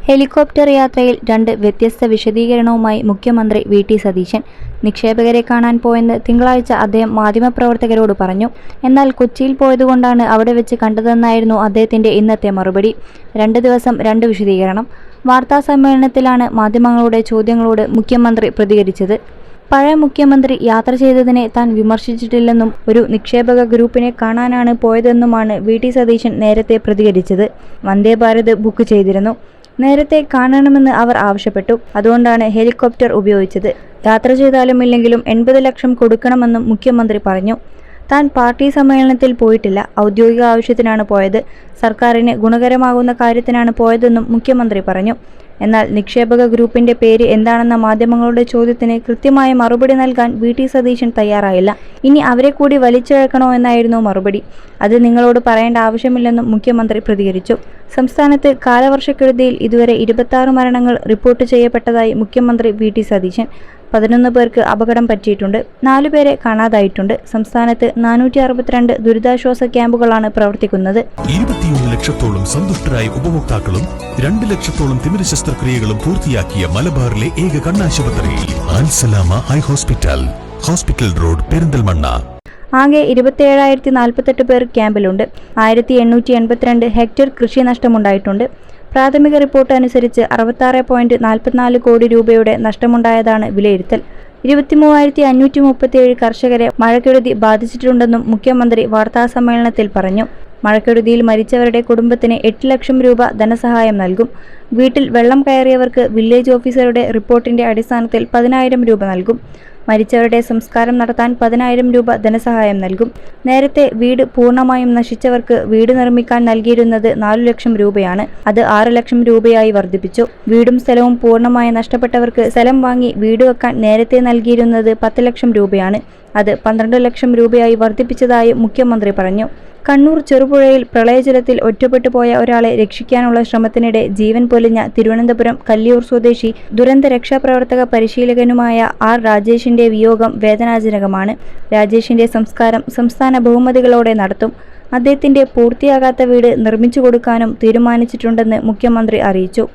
Helicopter യാത്രയിൽ 2 വ്യത്യസ്ത വിശദീകരണവുമായി മുഖ്യമന്ത്രി വി.ടി. സതീശൻ. നിക്ഷേപകരെ കാണാൻ പോയെന്ന് തിങ്കളാഴ്ച അദ്ദേഹം മാധ്യമപ്രവർത്തകരോട് പറഞ്ഞു. എന്നാൽ കൊച്ചിയിൽ പോയതുകൊണ്ടാണ് അവിടെ വെച്ച് കണ്ടതെന്നായിരുന്നു അദ്ദേഹത്തിന്റെ ഇന്നത്തെ മറുപടി. 2 ദിവസം 2 വിശദീകരണം. വാർത്താസമ്മേളനത്തിലാണ് മാധ്യമങ്ങളുടെ ചോദ്യങ്ങളോട് മുഖ്യമന്ത്രി പ്രതികരിച്ചത്. പഴയ മുഖ്യമന്ത്രി യാത്ര ചെയ്തതിനെ താൻ വിമർശിച്ചിട്ടില്ലെന്നും ഒരു നിക്ഷേപക ഗ്രൂപ്പിനെ കാണാനാണ് പോയതെന്നുമാണ് വി.ടി. സതീശൻ നേരത്തെ പ്രതികരിച്ചത്. വന്ദേ ഭാരത് ബുക്ക് ചെയ്തിരുന്നു. നേരത്തെ കാണണമെന്ന് അവർ ആവശ്യപ്പെട്ടു. അതുകൊണ്ടാണ് ഹെലികോപ്റ്റർ ഉപയോഗിച്ചത്. യാത്ര ചെയ്താലും ഇല്ലെങ്കിലും 80 ലക്ഷം കൊടുക്കണമെന്നും മുഖ്യമന്ത്രി പറഞ്ഞു. താൻ പാർട്ടി സമ്മേളനത്തിൽ പോയിട്ടില്ല. ഔദ്യോഗിക ആവശ്യത്തിനാണ് പോയത്. സർക്കാരിന് ഗുണകരമാകുന്ന കാര്യത്തിനാണ് പോയതെന്നും മുഖ്യമന്ത്രി പറഞ്ഞു. എന്നാൽ നിക്ഷേപക ഗ്രൂപ്പിന്റെ പേര് എന്താണെന്ന മാധ്യമങ്ങളുടെ ചോദ്യത്തിന് കൃത്യമായ മറുപടി നൽകാൻ വി.ടി. സതീശൻ തയ്യാറായില്ല. ഇനി അവരെ കൂടി വലിച്ചിഴക്കണോ എന്നായിരുന്നു മറുപടി. അത് നിങ്ങളോട് പറയേണ്ട ആവശ്യമില്ലെന്നും മുഖ്യമന്ത്രി പ്രതികരിച്ചു. സംസ്ഥാനത്ത് കാലവർഷക്കെടുതിയിൽ ഇതുവരെ 26 മരണങ്ങൾ റിപ്പോർട്ട് ചെയ്യപ്പെട്ടതായി മുഖ്യമന്ത്രി വി.ടി. സതീശൻ. 11 പേർക്ക് അപകടം പറ്റിയിട്ടുണ്ട്. 4 പേരെ കാണാതായിട്ടുണ്ട്. സംസ്ഥാനത്ത് 462 ദുരിതാശ്വാസ ക്യാമ്പുകളാണ് പ്രവർത്തിക്കുന്നത്. 21 ലക്ഷത്തോളം സന്തുഷ്ടരായ ഉപഭോക്താക്കളും 2 ലക്ഷത്തോളം തിമിര ശസ്ത്രക്രിയകളും പൂർത്തിയാക്കിയ മലബാറിലെ ഏക കണ്ണാശുപത്രി ആൻസലാമ eye hospital, hospital road, Perinthalmanna. ആകെ 27,048 പേർ ക്യാമ്പിലുണ്ട്. 1882 ഹെക്ടർ കൃഷി നഷ്ടമുണ്ടായിട്ടുണ്ട്. പ്രാഥമിക റിപ്പോർട്ട് അനുസരിച്ച് 66.44 കോടി രൂപയുടെ നഷ്ടമുണ്ടായതാണ് വിലയിരുത്തൽ. 23,537 കർഷകരെ മഴക്കെടുതി ബാധിച്ചിട്ടുണ്ടെന്നും മുഖ്യമന്ത്രി വാർത്താസമ്മേളനത്തിൽ പറഞ്ഞു. മഴക്കെടുതിയിൽ മരിച്ചവരുടെ കുടുംബത്തിന് 8 ലക്ഷം രൂപ ധനസഹായം നൽകും. വീട്ടിൽ വെള്ളം കയറിയവർക്ക് വില്ലേജ് ഓഫീസറുടെ റിപ്പോർട്ടിന്റെ അടിസ്ഥാനത്തിൽ 10,000 രൂപ നൽകും. മരിച്ചവരുടെ സംസ്കാരം നടത്താൻ 10,000 രൂപ ധനസഹായം നൽകും. നേരത്തെ വീട് പൂർണ്ണമായും നശിച്ചവർക്ക് വീട് നിർമ്മിക്കാൻ നൽകിയിരുന്നത് 4 ലക്ഷം രൂപയാണ്. അത് 6 ലക്ഷം രൂപയായി വർദ്ധിപ്പിച്ചു. വീടും സ്ഥലവും പൂർണ്ണമായി നഷ്ടപ്പെട്ടവർക്ക് സ്ഥലം വാങ്ങി വീട് വെക്കാൻ നേരത്തെ നൽകിയിരുന്നത് 10 ലക്ഷം രൂപയാണ്. അത് 12 ലക്ഷം രൂപയായി വർദ്ധിപ്പിച്ചതായി മുഖ്യമന്ത്രി പറഞ്ഞു. കണ്ണൂർ ചെറുപുഴയിൽ പ്രളയജലത്തിൽ ഒറ്റപ്പെട്ടു പോയ ഒരാളെ രക്ഷിക്കാനുള്ള ശ്രമത്തിനിടെ ജീവൻ പൊലിഞ്ഞ തിരുവനന്തപുരം കല്ലിയൂർ സ്വദേശി ദുരന്ത രക്ഷാപ്രവർത്തക പരിശീലകനുമായ ആർ. രാജേഷിന്റെ വിയോഗം വേദനാജനകമാണ്. രാജേഷിന്റെ സംസ്കാരം സംസ്ഥാന ബഹുമതികളോടെ നടത്തും. അദ്ദേഹത്തിന്റെ പൂർത്തിയാകാത്ത വീട് നിർമ്മിച്ചു കൊടുക്കാനും തീരുമാനിച്ചിട്ടുണ്ടെന്ന് മുഖ്യമന്ത്രി അറിയിച്ചു.